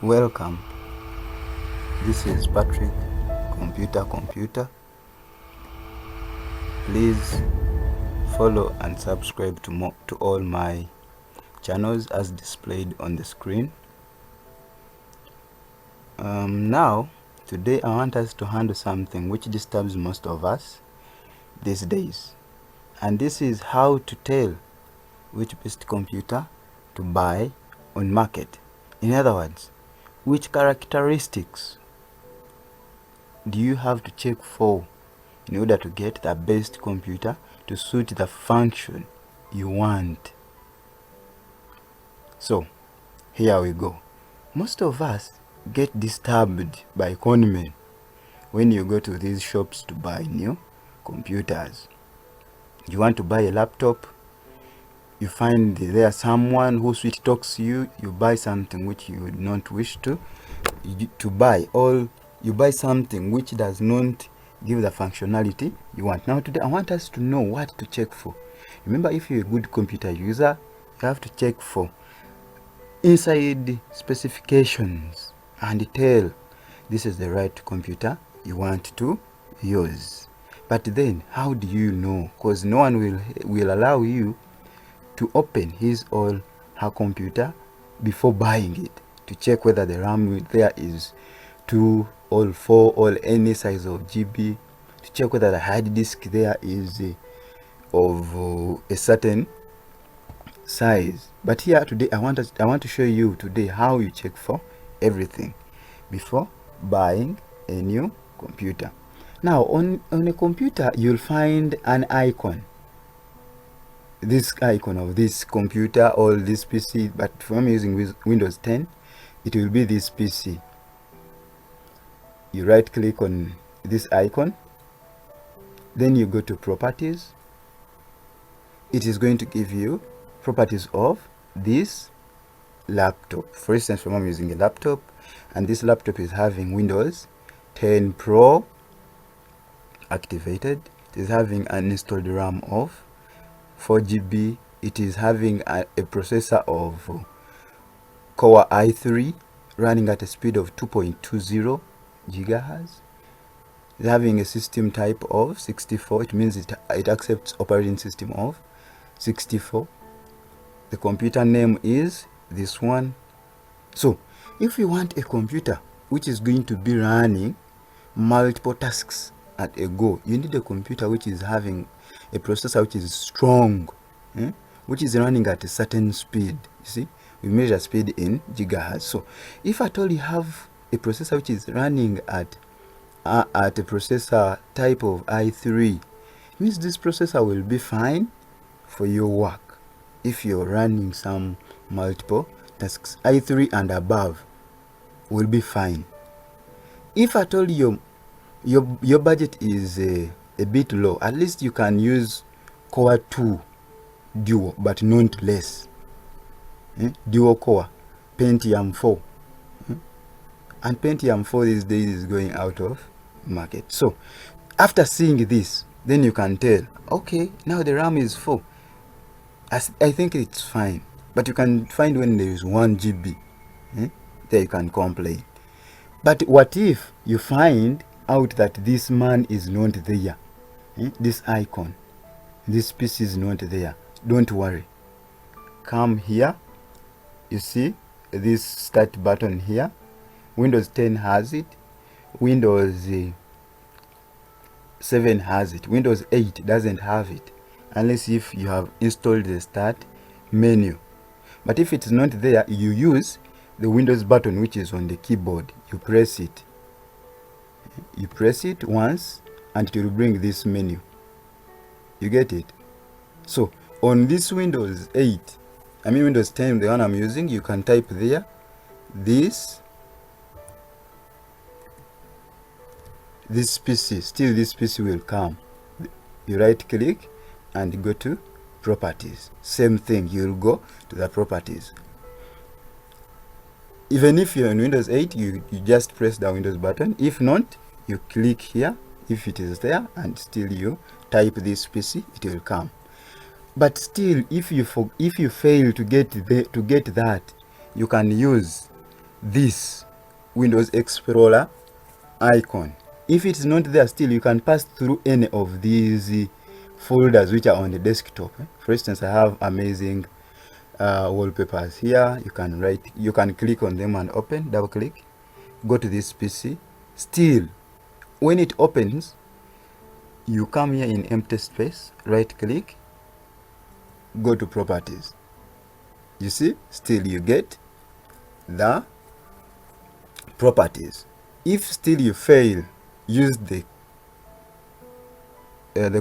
Welcome. This is Patrick, Computer. Please follow and subscribe to all my channels as displayed on the screen. Today I want us to handle something which disturbs most of us these days, and this is how to tell which best computer to buy on market. In other words, which characteristics do you have to check for in order to get the best computer to suit the function you want. So here we go. Most of us get disturbed by conmen when you go to these shops to buy new computers. You want to buy a laptop, you find there someone who sweet talks you buy something which you would not wish to buy, or you buy something which does not give the functionality you want. Now today I want us to know what to check for. Remember, if you're a good computer user, you have to check for inside specifications and tell this is the right computer you want to use. But then how do you know? Because no one will allow you to open his or her computer before buying it to check whether the RAM there is 2 or 4 or any size of GB, to check whether the hard disk there is of a certain size. But here today I want to show you today how you check for everything before buying a new computer. Now on a computer you'll find an icon, this icon of this computer or this PC, but if I'm using Windows 10, it will be this PC. You right click on this icon, then you go to properties. It is going to give you properties of this laptop. For instance, I'm using a laptop and this laptop is having Windows 10 Pro activated. It is having an installed RAM of 4 GB. It is having a processor of Core i3 running at a speed of 2.20 gigahertz. It's having a system type of 64. It means it accepts operating system of 64. The computer name is this one. So if you want a computer which is going to be running multiple tasks at a go, you need a computer which is having a processor which is strong, which is running at a certain speed. You see, we measure speed in gigahertz. So if at all you have a processor which is running at a processor type of i3, it means this processor will be fine for your work if you're running some multiple tasks. i3 and above will be fine. If at all your budget is a bit low, at least you can use Core 2 Duo, but not less. Dual core, Pentium 4. And Pentium 4 these days is going out of market. So after seeing this, then you can tell, okay, now the RAM is 4. I think it's fine. But you can find when there is 1 GB, there you can complain. But what if you find out that this man is not there? This icon, this PC is not there. Don't worry. Come here. You see this start button here. Windows 10 has it. Windows 7 has it. Windows 8 doesn't have it, unless if you have installed the start menu. But if it's not there, you use the Windows button which is on the keyboard. You press it. You press it once and it will bring this menu. You get it? So on this Windows 8, Windows 10, the one I'm using, you can type there this PC. Still this PC will come. You right click and go to properties. Same thing, you'll go to the properties. Even if you're in Windows 8, you just press the Windows button. If not, you click here if it is there, and still you type this PC, it will come. But still, if you fail to get that, you can use this Windows Explorer icon. If it's not there still, you can pass through any of these folders which are on the desktop. For instance, I have amazing wallpapers here. You can click on them and open, double click, go to this PC. Still, when it opens, you come here in empty space, right click, go to properties. You see, still you get the properties. If still you fail, use the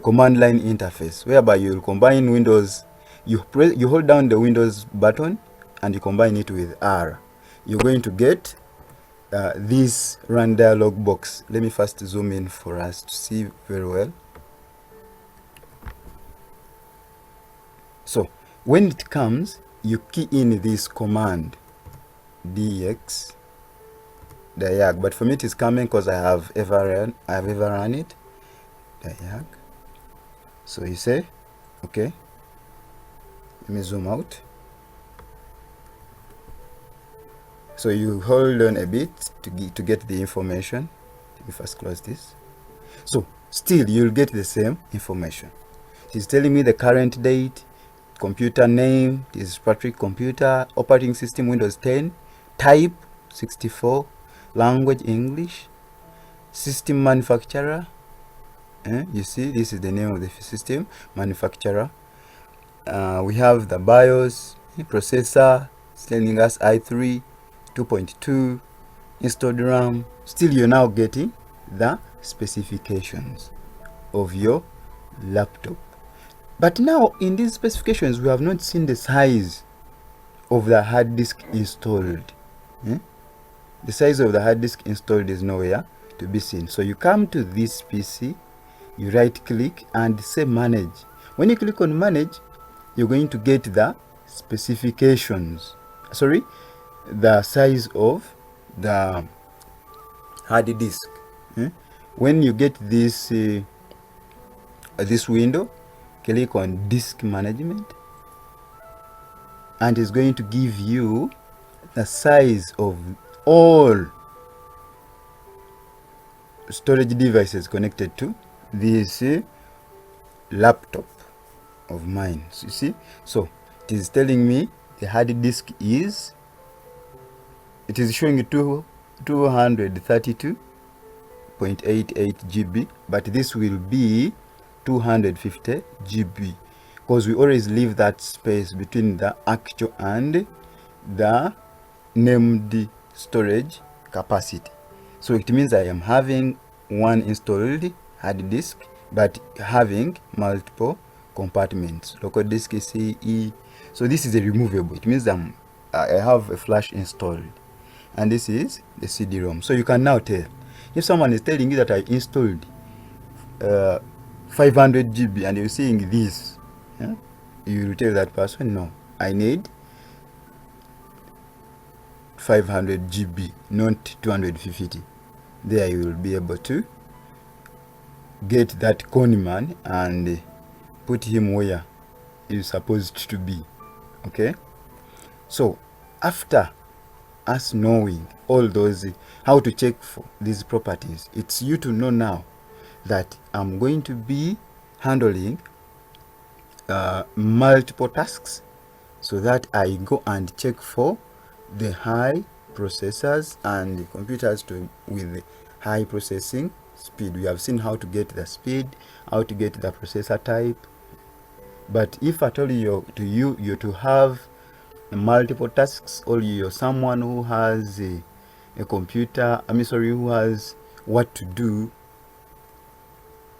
command line interface, whereby you will combine Windows. You hold down the Windows button and you combine it with R. You're going to get this run dialog box. Let me first zoom in for us to see very well. So when it comes, you key in this command dx diag, but for me it is coming because I have ever run it, diag. So you say okay, let me zoom out. So you hold on a bit to get the information. Let me first close this. So still you'll get the same information. She's telling me the current date, computer name, this is Patrick computer, operating system Windows 10, type 64, language English, system manufacturer. You see, this is the name of the system manufacturer. We have the BIOS, processor, it's telling us i3 2.2, installed RAM. Still you're now getting the specifications of your laptop. But now in these specifications, we have not seen the size of the hard disk installed. The size of the hard disk installed is nowhere to be seen. So you come to this PC, you right click and say manage. When you click on manage, you're going to get the specifications, the size of the hard disk. When you get this this window, click on disk management and it's going to give you the size of all storage devices connected to this laptop of mine. So you see, so it is telling me the hard disk is, it is showing 232.88 GB, but this will be 250 GB because we always leave that space between the actual and the named storage capacity. So it means I am having one installed hard disk but having multiple compartments, local disk CE. So this is a removable. It means I have a flash installed, and this is the CD-ROM. So you can now tell if someone is telling you that I installed 500 GB and you're seeing this, you will tell that person, no, I need 500 GB, not 250. There you will be able to get that conman and put him where he's supposed to be. Okay, so after us knowing all those, how to check for these properties, it's you to know now that I'm going to be handling multiple tasks, so that I go and check for the high processors and the computers with high processing speed. We have seen how to get the speed, how to get the processor type. But if I told you to have multiple tasks, or you're someone who has a computer, who has what to do,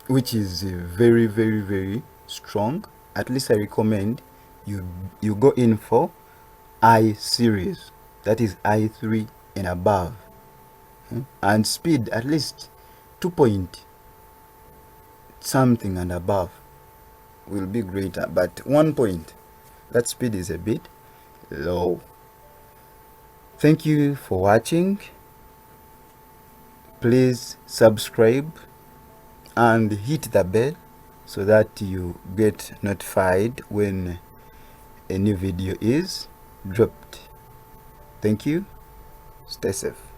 which is very, very, very strong, at least I recommend you go in for I series, that is i3 and above, and speed at least 2 point something and above will be greater, but 1 point, that speed is a bit low. Thank you for watching. Please subscribe and hit the bell so that you get notified when a new video is dropped. Thank you. Stay safe.